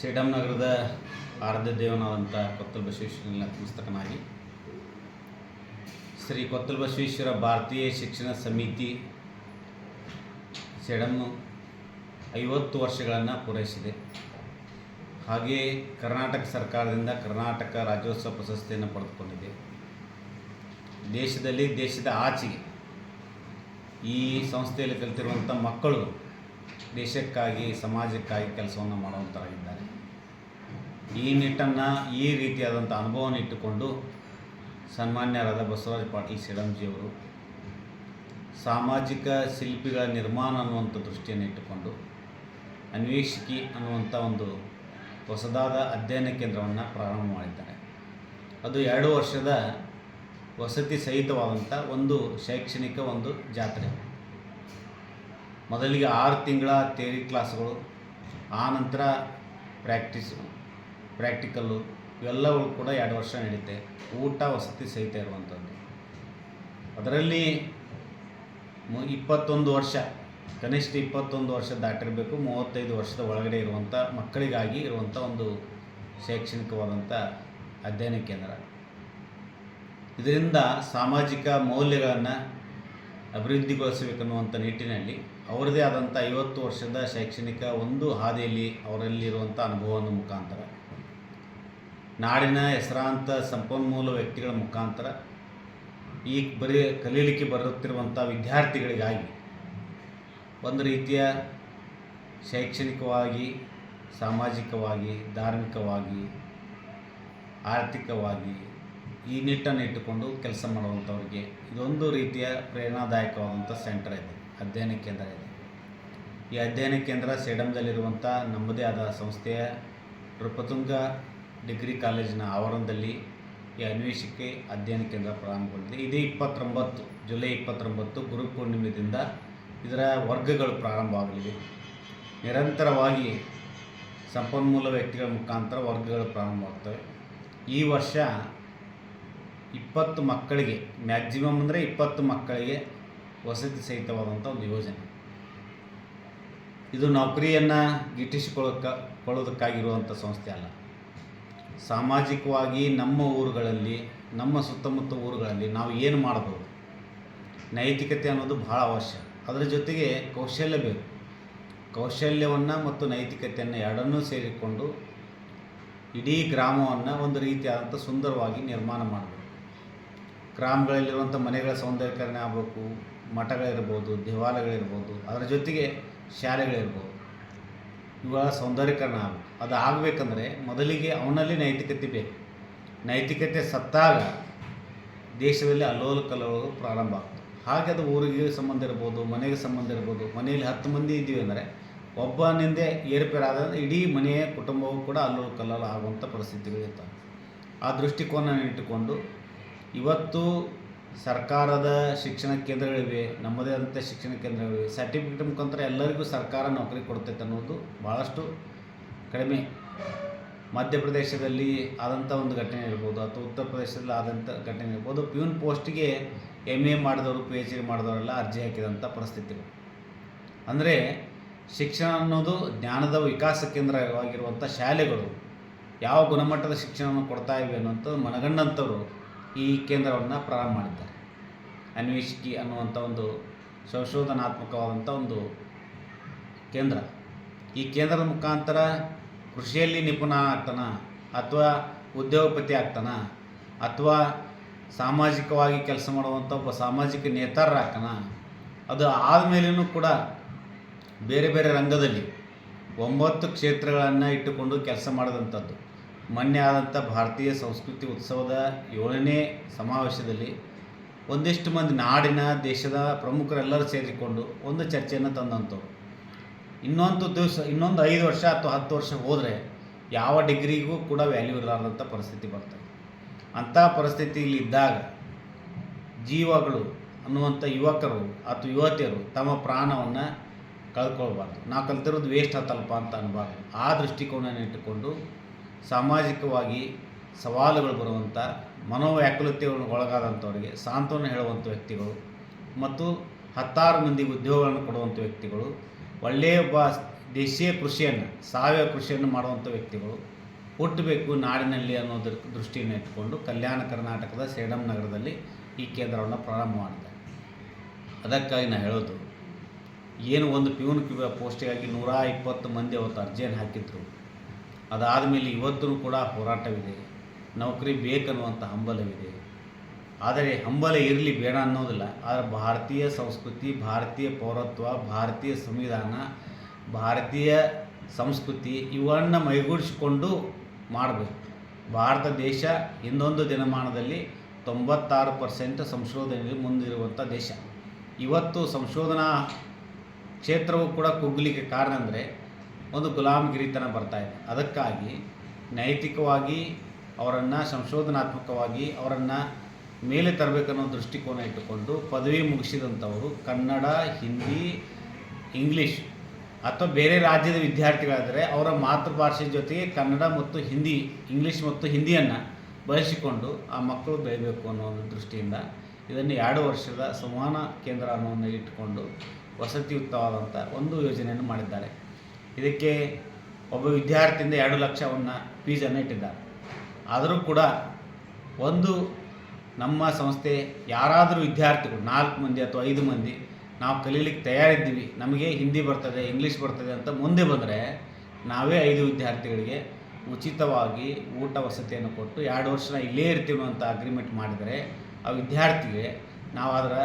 ಸೇಡಂ ನಗರದ ಆರಾಧ್ಯ ದೇವನಾದಂಥ ಕೊತ್ತಲ ಬಸವೇಶ್ವರನ ಪುಸ್ತಕನಾಗಿ ಶ್ರೀ ಕೊತ್ತಲ ಬಸವೇಶ್ವರ ಭಾರತೀಯ ಶಿಕ್ಷಣ ಸಮಿತಿ ಸೇಡಂ 50 ವರ್ಷಗಳನ್ನು ಪೂರೈಸಿದೆ. ಹಾಗೆಯೇ ಕರ್ನಾಟಕ ಸರ್ಕಾರದಿಂದ ಕರ್ನಾಟಕ ರಾಜ್ಯೋತ್ಸವ ಪ್ರಶಸ್ತಿಯನ್ನು ಪಡೆದುಕೊಂಡಿದೆ. ದೇಶದ ಆಚೆಗೆ ಈ ಸಂಸ್ಥೆಯಲ್ಲಿ ಕಲಿತಿರುವಂಥ ಮಕ್ಕಳು ದೇಶಕ್ಕಾಗಿ ಸಮಾಜಕ್ಕಾಗಿ ಕೆಲಸವನ್ನು ಮಾಡುವಂಥವರಾಗಿದ್ದಾರೆ. ಈ ನಿಟ್ಟನ್ನು ಈ ರೀತಿಯಾದಂಥ ಅನುಭವವನ್ನು ಇಟ್ಟುಕೊಂಡು ಸನ್ಮಾನ್ಯರಾದ ಬಸವರಾಜ ಪಾಟೀಲ್ ಸೇಡಂಜಿಯವರು ಸಾಮಾಜಿಕ ಶಿಲ್ಪಿಗಳ ನಿರ್ಮಾಣ ಅನ್ನುವಂಥ ದೃಷ್ಟಿಯನ್ನು ಇಟ್ಟುಕೊಂಡು ಅನ್ವೇಷಿಕೆ ಅನ್ನುವಂಥ ಒಂದು ಹೊಸದಾದ ಅಧ್ಯಯನ ಕೇಂದ್ರವನ್ನು ಪ್ರಾರಂಭ ಮಾಡಿದ್ದಾರೆ. ಅದು 2 ವರ್ಷದ ವಸತಿ ಸಹಿತವಾದಂಥ ಒಂದು ಶೈಕ್ಷಣಿಕ ಒಂದು ಜಾತ್ರೆ. ಮೊದಲಿಗೆ 6 ತಿಂಗಳ ಥಿಯರಿ ಕ್ಲಾಸ್ಗಳು, ಆ ನಂತರ ಪ್ರಾಕ್ಟಿಕಲ್ಲು ಇವೆಲ್ಲಗಳು ಕೂಡ 2 ವರ್ಷ ನಡೀತೆ. ಊಟ ವಸತಿ ಸಹಿತ ಇರುವಂಥದ್ದು. ಅದರಲ್ಲಿ 21 ವರ್ಷ, ಕನಿಷ್ಠ 21 ವರ್ಷ ದಾಟಿರಬೇಕು, 35 ವರ್ಷದ ಒಳಗಡೆ ಇರುವಂಥ ಮಕ್ಕಳಿಗಾಗಿ ಇರುವಂಥ ಒಂದು ಶೈಕ್ಷಣಿಕವಾದಂಥ ಅಧ್ಯಯನ ಕೇಂದ್ರ. ಇದರಿಂದ ಸಾಮಾಜಿಕ ಮೌಲ್ಯಗಳನ್ನು ಅಭಿವೃದ್ಧಿಗೊಳಿಸಬೇಕನ್ನುವಂಥ ನಿಟ್ಟಿನಲ್ಲಿ ಅವರದೇ ಆದಂಥ 50 ವರ್ಷದ ಶೈಕ್ಷಣಿಕ ಒಂದು ಹಾದಿಯಲ್ಲಿ ಅವರಲ್ಲಿರುವಂಥ ಅನುಭವದ ಮುಖಾಂತರ, ನಾಡಿನ ಹೆಸರಾಂತ ಸಂಪನ್ಮೂಲ ವ್ಯಕ್ತಿಗಳ ಮುಖಾಂತರ ಈ ಕಲೀಲಿಕ್ಕೆ ಬರುತ್ತಿರುವಂಥ ವಿದ್ಯಾರ್ಥಿಗಳಿಗಾಗಿ ಒಂದು ರೀತಿಯ ಶೈಕ್ಷಣಿಕವಾಗಿ, ಸಾಮಾಜಿಕವಾಗಿ, ಧಾರ್ಮಿಕವಾಗಿ, ಆರ್ಥಿಕವಾಗಿ ಈ ನಿಟ್ಟನ್ನು ಇಟ್ಟುಕೊಂಡು ಕೆಲಸ ಮಾಡುವಂಥವ್ರಿಗೆ ಇದೊಂದು ರೀತಿಯ ಪ್ರೇರಣಾದಾಯಕವಾದಂಥ ಸೆಂಟರ್ ಇದೆ, ಅಧ್ಯಯನ ಕೇಂದ್ರ ಇದೆ. ಈ ಅಧ್ಯಯನ ಕೇಂದ್ರ ಸೇಡಂದಲ್ಲಿರುವಂಥ ನಮ್ಮದೇ ಆದ ಸಂಸ್ಥೆಯ ನೃಪತುಂಗ ಡಿಗ್ರಿ ಕಾಲೇಜಿನ ಆವರಣದಲ್ಲಿ ಈ ಅನ್ವೇಷಿಕೆ ಅಧ್ಯಯನ ಕೇಂದ್ರ ಪ್ರಾರಂಭಗೊಂಡಿದೆ. ಇದೇ 29 ಜುಲೈ 29 ಗುರುಪೂರ್ಣಿಮೆಯಿಂದ ಇದರ ವರ್ಗಗಳು ಪ್ರಾರಂಭವಾಗಲಿವೆ. ನಿರಂತರವಾಗಿ ಸಂಪನ್ಮೂಲ ವ್ಯಕ್ತಿಗಳ ಮುಖಾಂತರ ವರ್ಗಗಳು ಪ್ರಾರಂಭವಾಗ್ತವೆ. ಈ ವರ್ಷ 20 ಮಕ್ಕಳಿಗೆ, ಮ್ಯಾಕ್ಸಿಮಮ್ ಅಂದರೆ 20 ಮಕ್ಕಳಿಗೆ ವಸತಿ ಸಹಿತವಾದಂಥ ಒಂದು ಯೋಜನೆ. ಇದು ನೌಕರಿಯನ್ನು ಗಿಟ್ಟಿಸಿಕೊಳ್ಳೋದಕ್ಕಾಗಿರುವಂಥ ಸಂಸ್ಥೆ ಅಲ್ಲ. ಸಾಮಾಜಿಕವಾಗಿ ನಮ್ಮ ಊರುಗಳಲ್ಲಿ, ನಮ್ಮ ಸುತ್ತಮುತ್ತ ಊರುಗಳಲ್ಲಿ ನಾವು ಏನು ಮಾಡ್ಬೋದು, ನೈತಿಕತೆ ಅನ್ನೋದು ಭಾಳ ಅವಶ್ಯ. ಅದರ ಜೊತೆಗೆ ಕೌಶಲ್ಯ ಬೇಕು. ಕೌಶಲ್ಯವನ್ನು ಮತ್ತು ನೈತಿಕತೆಯನ್ನು ಎರಡನ್ನೂ ಸೇರಿಕೊಂಡು ಇಡೀ ಗ್ರಾಮವನ್ನು ಒಂದು ರೀತಿಯಾದಂಥ ಸುಂದರವಾಗಿ ನಿರ್ಮಾಣ ಮಾಡಬೇಕು. ಗ್ರಾಮಗಳಲ್ಲಿರುವಂಥ ಮನೆಗಳ ಸೌಂದರ್ಯೀಕರಣ ಆಗಬೇಕು, ಮಠಗಳಿರ್ಬೋದು, ದೇವಾಲಯಗಳಿರ್ಬೋದು, ಅದರ ಜೊತೆಗೆ ಶಾಲೆಗಳಿರ್ಬೋದು, ಇವುಗಳ ಸೌಂದರ್ಯೀಕರಣ ಆಗಬೇಕು. ಅದು ಆಗಬೇಕಂದ್ರೆ ಮೊದಲಿಗೆ ಅವನಲ್ಲಿ ನೈತಿಕತೆ ಬೇಕು. ನೈತಿಕತೆ ಸತ್ತಾಗ ದೇಶದಲ್ಲಿ ಅಲ್ಲೋಲ ಕಲ್ಲೋಲ ಪ್ರಾರಂಭ ಆಗ್ತದೆ. ಹಾಗೆ ಅದು ಊರಿಗೆ ಸಂಬಂಧ ಇರ್ಬೋದು, ಮನೆಗೆ ಸಂಬಂಧ ಇರ್ಬೋದು. ಮನೆಯಲ್ಲಿ 10 ಮಂದಿ ಇದ್ದೀವಿ ಅಂದರೆ ಒಬ್ಬನಿಂದೆ ಏರುಪೇರಾದ ಇಡೀ ಮನೆಯ ಕುಟುಂಬವೂ ಕೂಡ ಅಲ್ಲೋಲ ಕಲ್ಲೋಲ ಆಗುವಂಥ ಪರಿಸ್ಥಿತಿಗಳಿರ್ತವೆ. ಆ ದೃಷ್ಟಿಕೋನ ಇಟ್ಟುಕೊಂಡು ಇವತ್ತು ಸರ್ಕಾರದ ಶಿಕ್ಷಣ ಕೇಂದ್ರಗಳಿವೆ, ನಮ್ಮದೇ ಆದಂಥ ಶಿಕ್ಷಣ ಕೇಂದ್ರಗಳಿವೆ. ಸರ್ಟಿಫಿಕೇಟ್ ಮುಖಾಂತರ ಎಲ್ಲರಿಗೂ ಸರ್ಕಾರ ನೌಕರಿ ಕೊಡ್ತೈತೆ ಅನ್ನೋದು ಭಾಳಷ್ಟು ಕಡಿಮೆ. ಮಧ್ಯಪ್ರದೇಶದಲ್ಲಿ ಆದಂಥ ಒಂದು ಘಟನೆ ಇರ್ಬೋದು, ಅಥವಾ ಉತ್ತರ ಪ್ರದೇಶದಲ್ಲಿ ಆದಂಥ ಘಟನೆ ಇರ್ಬೋದು. ಪ್ಯೂನ್ ಪೋಸ್ಟಿಗೆ MA ಮಾಡಿದವರು, PhD ಮಾಡಿದವರೆಲ್ಲ ಅರ್ಜಿ ಹಾಕಿದಂಥ ಪರಿಸ್ಥಿತಿಗಳು. ಅಂದರೆ ಶಿಕ್ಷಣ ಅನ್ನೋದು ಜ್ಞಾನದ ವಿಕಾಸ ಕೇಂದ್ರವಾಗಿರುವಂಥ ಶಾಲೆಗಳು ಯಾವ ಗುಣಮಟ್ಟದ ಶಿಕ್ಷಣವನ್ನು ಕೊಡ್ತಾ ಇವೆ ಅನ್ನುವಂಥದ್ದು ಮನಗಂಡಂಥವರು ಈ ಕೇಂದ್ರವನ್ನು ಪ್ರಾರಂಭ ಮಾಡಿದ್ದಾರೆ. ಅನ್ವೇಷಿಕೆ ಅನ್ನುವಂಥ ಒಂದು ಸಂಶೋಧನಾತ್ಮಕವಾದಂಥ ಒಂದು ಕೇಂದ್ರ. ಈ ಕೇಂದ್ರದ ಮುಖಾಂತರ ಕೃಷಿಯಲ್ಲಿ ನಿಪುಣ ಆಗ್ತಾನ, ಅಥವಾ ಉದ್ಯೋಗಪತಿ ಆಗ್ತಾನ, ಅಥವಾ ಸಾಮಾಜಿಕವಾಗಿ ಕೆಲಸ ಮಾಡುವಂಥ ಒಬ್ಬ ಸಾಮಾಜಿಕ ನೇತಾರರಾಗ್ತಾನ. ಅದು ಆದಮೇಲೂ ಕೂಡ ಬೇರೆ ಬೇರೆ ರಂಗದಲ್ಲಿ 9 ಕ್ಷೇತ್ರಗಳನ್ನು ಇಟ್ಟುಕೊಂಡು ಕೆಲಸ ಮಾಡಿದಂಥದ್ದು. ಮೊನ್ನೆ ಆದಂಥ ಭಾರತೀಯ ಸಂಸ್ಕೃತಿ ಉತ್ಸವದ 7ನೇ ಸಮಾವೇಶದಲ್ಲಿ ಒಂದಿಷ್ಟು ಮಂದಿ ನಾಡಿನ, ದೇಶದ ಪ್ರಮುಖರೆಲ್ಲರೂ ಸೇರಿಕೊಂಡು ಒಂದು ಚರ್ಚೆಯನ್ನು ತಂದಂಥವ್ರು. ಇನ್ನೊಂದು 5 ವರ್ಷ ಅಥವಾ 10 ವರ್ಷ ಹೋದರೆ ಯಾವ ಡಿಗ್ರಿಗೂ ಕೂಡ ವ್ಯಾಲ್ಯೂ ಇರಲಾರ್ದಂಥ ಪರಿಸ್ಥಿತಿ ಬರ್ತದೆ. ಅಂಥ ಪರಿಸ್ಥಿತಿಯಲ್ಲಿ ಇದ್ದಾಗ ಜೀವಗಳು ಅನ್ನುವಂಥ ಯುವಕರು ಅಥವಾ ಯುವತಿಯರು ತಮ್ಮ ಪ್ರಾಣವನ್ನು ಕಳ್ಕೊಳ್ಬಾರ್ದು. ನಾವು ಕಲ್ತಿರೋದು ವೇಸ್ಟ್ ಆತಲ್ಪ ಅಂತ ಅನ್ನಬಾರ್ದು. ಆ ದೃಷ್ಟಿಕೋನ ಇಟ್ಟುಕೊಂಡು ಸಾಮಾಜಿಕವಾಗಿ ಸವಾಲುಗಳು ಬರುವಂಥ, ಮನೋವ್ಯಾಕುಲತೆಗಳನ್ನು ಒಳಗಾದಂಥವರಿಗೆ ಸಾಂತ್ವನ ಹೇಳುವಂಥ ವ್ಯಕ್ತಿಗಳು, ಮತ್ತು 10 ಮಂದಿಗೆ ಉದ್ಯೋಗಗಳನ್ನು ಕೊಡುವಂಥ ವ್ಯಕ್ತಿಗಳು, ಒಳ್ಳೆಯ ಒಬ್ಬ ದೇಶೀಯ ಕೃಷಿಯನ್ನು, ಸಾವಯವ ಕೃಷಿಯನ್ನು ಮಾಡುವಂಥ ವ್ಯಕ್ತಿಗಳು ಹುಟ್ಟಬೇಕು ನಾಡಿನಲ್ಲಿ ಅನ್ನೋದರ ದೃಷ್ಟಿಯನ್ನು ಇಟ್ಟುಕೊಂಡು ಕಲ್ಯಾಣ ಕರ್ನಾಟಕದ ಸೇಡಂ ನಗರದಲ್ಲಿ ಈ ಕೇಂದ್ರವನ್ನು ಪ್ರಾರಂಭ ಮಾಡಿದೆ. ಅದಕ್ಕಾಗಿ ನಾನು ಹೇಳೋದು, ಏನು ಒಂದು ಪ್ಯೂನ್ ಪೋಸ್ಟಿಗಾಗಿ 120 ಮಂದಿ ಅವತ್ತು ಅರ್ಜಿಯನ್ನು ಹಾಕಿದ್ರು. ಅದಾದಮೇಲೆ ಇವತ್ತೂ ಕೂಡ ಹೋರಾಟವಿದೆ, ನೌಕರಿ ಬೇಕನ್ನುವಂಥ ಹಂಬಲವಿದೆ. ಆದರೆ ಹಂಬಲ ಇರಲಿ, ಬೇಡ ಅನ್ನೋದಿಲ್ಲ. ಆದರೆ ಭಾರತೀಯ ಸಂಸ್ಕೃತಿ, ಭಾರತೀಯ ಪೌರತ್ವ, ಭಾರತೀಯ ಸಂವಿಧಾನ, ಭಾರತೀಯ ಸಂಸ್ಕೃತಿ ಇವನ್ನು ಮೈಗೂಡಿಸಿಕೊಂಡು ಮಾಡಬೇಕು. ಭಾರತ ದೇಶ ಇನ್ನೊಂದು ದಿನಮಾನದಲ್ಲಿ 96% ಸಂಶೋಧನೆಯಲ್ಲಿ ಮುಂದಿರುವಂಥ ದೇಶ. ಇವತ್ತು ಸಂಶೋಧನಾ ಕ್ಷೇತ್ರವು ಕೂಡ ಕುಗ್ಗಲಿಕ್ಕೆ ಕಾರಣ ಅಂದರೆ ಒಂದು ಗುಲಾಮಗಿರಿತನ ಬರ್ತಾಯಿದೆ. ಅದಕ್ಕಾಗಿ ನೈತಿಕವಾಗಿ ಅವರನ್ನು, ಸಂಶೋಧನಾತ್ಮಕವಾಗಿ ಅವರನ್ನು ಮೇಲೆ ತರಬೇಕನ್ನೋ ದೃಷ್ಟಿಕೋನ ಇಟ್ಟುಕೊಂಡು ಪದವಿ ಮುಗಿಸಿದಂಥವರು ಕನ್ನಡ, ಹಿಂದಿ, ಇಂಗ್ಲೀಷ್ ಅಥವಾ ಬೇರೆ ರಾಜ್ಯದ ವಿದ್ಯಾರ್ಥಿಗಳಾದರೆ ಅವರ ಮಾತೃಭಾಷೆ ಜೊತೆಗೆ ಕನ್ನಡ ಮತ್ತು ಹಿಂದಿ, ಇಂಗ್ಲೀಷ್ ಮತ್ತು ಹಿಂದಿಯನ್ನು ಬಳಸಿಕೊಂಡು ಆ ಮಕ್ಕಳು ಬೆಳೀಬೇಕು ಅನ್ನೋ ಒಂದು ದೃಷ್ಟಿಯಿಂದ ಇದನ್ನು 2 ವರ್ಷದ ಸಂವಹನ ಕೇಂದ್ರ ಅನ್ನೋವನ್ನು ಇಟ್ಟುಕೊಂಡು ವಸತಿಯುಕ್ತವಾದಂಥ ಒಂದು ಯೋಜನೆಯನ್ನು ಮಾಡಿದ್ದಾರೆ. ಇದಕ್ಕೆ ಒಬ್ಬ ವಿದ್ಯಾರ್ಥಿಯಿಂದ 2 ಲಕ್ಷವನ್ನು ಫೀಸನ್ನು ಇಟ್ಟಿದ್ದಾರೆ. ಆದರೂ ಕೂಡ ಒಂದು ನಮ್ಮ ಸಂಸ್ಥೆ ಯಾರಾದರೂ ವಿದ್ಯಾರ್ಥಿಗಳು 4 ಮಂದಿ ಅಥವಾ 5 ಮಂದಿ ನಾವು ಕಲೀಲಿಕ್ಕೆ ತಯಾರಿದ್ದೀವಿ, ನಮಗೆ ಹಿಂದಿ ಬರ್ತದೆ, ಇಂಗ್ಲೀಷ್ ಬರ್ತದೆ ಅಂತ ಮುಂದೆ ಬಂದರೆ ನಾವೇ 5 ವಿದ್ಯಾರ್ಥಿಗಳಿಗೆ ಉಚಿತವಾಗಿ ಊಟ ವಸತಿಯನ್ನು ಕೊಟ್ಟು 2 ವರ್ಷ ಇಲ್ಲೇ ಇರ್ತೀವಿ ಅಂತ ಅಗ್ರಿಮೆಂಟ್ ಮಾಡಿದರೆ ಆ ವಿದ್ಯಾರ್ಥಿಗೆ ನಾವು ಅದರ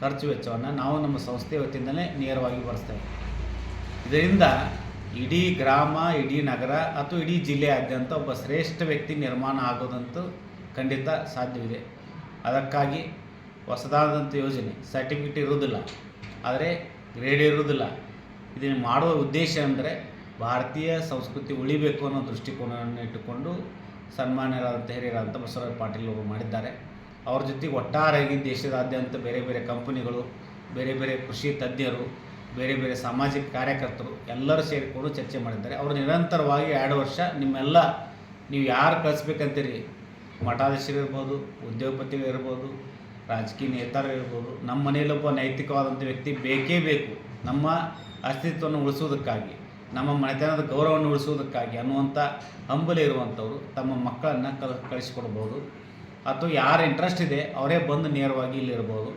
ಖರ್ಚು ವೆಚ್ಚವನ್ನು ನಾವು ನಮ್ಮ ಸಂಸ್ಥೆ ವತಿಯಿಂದಲೇ ನೇರವಾಗಿ ಭರಿಸ್ತೇವೆ. ಇದರಿಂದ ಇಡೀ ಗ್ರಾಮ, ಇಡೀ ನಗರ ಅಥವಾ ಇಡೀ ಜಿಲ್ಲೆಯಾದ್ಯಂತ ಒಬ್ಬ ಶ್ರೇಷ್ಠ ವ್ಯಕ್ತಿ ನಿರ್ಮಾಣ ಆಗೋದಂತೂ ಖಂಡಿತ ಸಾಧ್ಯವಿದೆ. ಅದಕ್ಕಾಗಿ ಹೊಸದಾದಂಥ ಯೋಜನೆ, ಸರ್ಟಿಫಿಕೇಟ್ ಇರುವುದಿಲ್ಲ, ಆದರೆ ಗ್ರೇಡ್ ಇರುವುದಿಲ್ಲ. ಇದನ್ನು ಮಾಡುವ ಉದ್ದೇಶ ಅಂದರೆ ಭಾರತೀಯ ಸಂಸ್ಕೃತಿ ಉಳಿಬೇಕು ಅನ್ನೋ ದೃಷ್ಟಿಕೋನವನ್ನು ಇಟ್ಟುಕೊಂಡು ಸನ್ಮಾನ್ಯರಾದಂಥ ಹಿರಿಯರಾದಂಥ ಬಸವರಾಜ ಪಾಟೀಲ್ ಅವರು ಮಾಡಿದ್ದಾರೆ. ಅವ್ರ ಜೊತೆಗೆ ಒಟ್ಟಾರೆಯಾಗಿ ದೇಶದಾದ್ಯಂತ ಬೇರೆ ಬೇರೆ ಕಂಪನಿಗಳು, ಬೇರೆ ಬೇರೆ ಕೃಷಿ ತಜ್ಞರು, ಬೇರೆ ಬೇರೆ ಸಾಮಾಜಿಕ ಕಾರ್ಯಕರ್ತರು ಎಲ್ಲರೂ ಸೇರಿಕೊಂಡು ಚರ್ಚೆ ಮಾಡಿದ್ದಾರೆ. ಅವರು ನಿರಂತರವಾಗಿ 2 ವರ್ಷ ನಿಮ್ಮೆಲ್ಲ ನೀವು ಯಾರು ಕಳಿಸ್ಬೇಕಂತೀರಿ, ಮಠಾಧೀಶರಿರ್ಬೋದು, ಉದ್ಯೋಗಪತಿಗಳಿರ್ಬೋದು, ರಾಜಕೀಯ ನೇತಾರರಿರ್ಬೋದು, ನಮ್ಮ ಮನೆಯಲ್ಲೊಬ್ಬ ನೈತಿಕವಾದಂಥ ವ್ಯಕ್ತಿ ಬೇಕೇ ಬೇಕು ನಮ್ಮ ಅಸ್ತಿತ್ವವನ್ನು ಉಳಿಸೋದಕ್ಕಾಗಿ, ನಮ್ಮ ಮನೆತನದ ಗೌರವವನ್ನು ಉಳಿಸೋದಕ್ಕಾಗಿ ಅನ್ನುವಂಥ ಹಂಬಲ ಇರುವಂಥವ್ರು ತಮ್ಮ ಮಕ್ಕಳನ್ನು ಕಳಿಸ್ಕೊಡ್ಬೋದು. ಅಥವಾ ಯಾರು ಇಂಟ್ರೆಸ್ಟ್ ಇದೆ ಅವರೇ ಬಂದು ನೇರವಾಗಿ ಇಲ್ಲಿರ್ಬೋದು.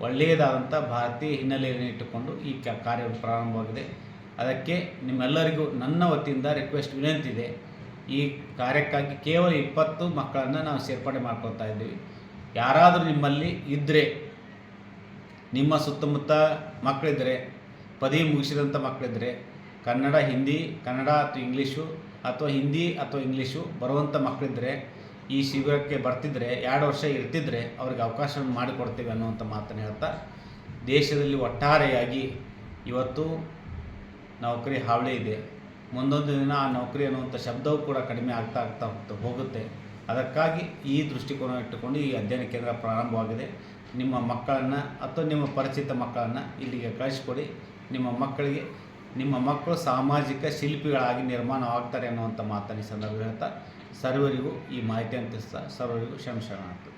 ಒಳ್ಳೆಯದಾದಂಥ ಭಾರತೀಯ ಹಿನ್ನೆಲೆಯನ್ನು ಇಟ್ಟುಕೊಂಡು ಈ ಕಾರ್ಯ ಪ್ರಾರಂಭವಾಗಿದೆ. ಅದಕ್ಕೆ ನಿಮ್ಮೆಲ್ಲರಿಗೂ ನನ್ನ ವತಿಯಿಂದ ರಿಕ್ವೆಸ್ಟ್, ವಿನಂತಿ ಇದೆ. ಈ ಕಾರ್ಯಕ್ಕಾಗಿ ಕೇವಲ 20 ಮಕ್ಕಳನ್ನು ನಾವು ಸೇರ್ಪಡೆ ಮಾಡ್ಕೊಳ್ತಾ ಇದ್ದೀವಿ. ಯಾರಾದರೂ ನಿಮ್ಮಲ್ಲಿ ಇದ್ದರೆ, ನಿಮ್ಮ ಸುತ್ತಮುತ್ತ ಮಕ್ಕಳಿದ್ದರೆ, ಪದವಿ ಮುಗಿಸಿದಂಥ ಮಕ್ಕಳಿದ್ದರೆ, ಕನ್ನಡ, ಹಿಂದಿ, ಕನ್ನಡ ಅಥವಾ ಇಂಗ್ಲೀಷು ಅಥವಾ ಹಿಂದಿ ಅಥವಾ ಇಂಗ್ಲೀಷು ಬರುವಂಥ ಮಕ್ಕಳಿದ್ದರೆ, ಈ ಶಿಬಿರಕ್ಕೆ ಬರ್ತಿದ್ದರೆ, 2 ವರ್ಷ ಇರ್ತಿದ್ದರೆ ಅವ್ರಿಗೆ ಅವಕಾಶವನ್ನು ಮಾಡಿಕೊಡ್ತೇವೆ ಅನ್ನುವಂಥ ಮಾತನ್ನು ಹೇಳ್ತಾ, ದೇಶದಲ್ಲಿ ಒಟ್ಟಾರೆಯಾಗಿ ಇವತ್ತು ನೌಕರಿ ಹಾವಳಿ ಇದೆ. ಮುಂದೊಂದು ದಿನ ಆ ನೌಕರಿ ಅನ್ನುವಂಥ ಶಬ್ದವೂ ಕೂಡ ಕಡಿಮೆ ಆಗ್ತಾ ಹೋಗುತ್ತೆ. ಅದಕ್ಕಾಗಿ ಈ ದೃಷ್ಟಿಕೋನ ಇಟ್ಟುಕೊಂಡು ಈ ಅಧ್ಯಯನ ಕೇಂದ್ರ ಪ್ರಾರಂಭವಾಗಿದೆ. ನಿಮ್ಮ ಮಕ್ಕಳನ್ನು ಅಥವಾ ನಿಮ್ಮ ಪರಿಚಿತ ಮಕ್ಕಳನ್ನು ಇಲ್ಲಿಗೆ ಕಳಿಸ್ಕೊಡಿ. ನಿಮ್ಮ ಮಕ್ಕಳು ಸಾಮಾಜಿಕ ಶಿಲ್ಪಿಗಳಾಗಿ ನಿರ್ಮಾಣವಾಗ್ತಾರೆ ಅನ್ನುವಂಥ ಮಾತನ್ನು ಈ ಸಂದರ್ಭ ಹೇಳ್ತಾ ಸರ್ವರಿಗೂ ಈ ಮಾಹಿತಿಯನ್ನು ತಿಳಿಸ್ತಾ ಸರ್ವರಿಗೂ ಶರಣಾರ್ಥಿ.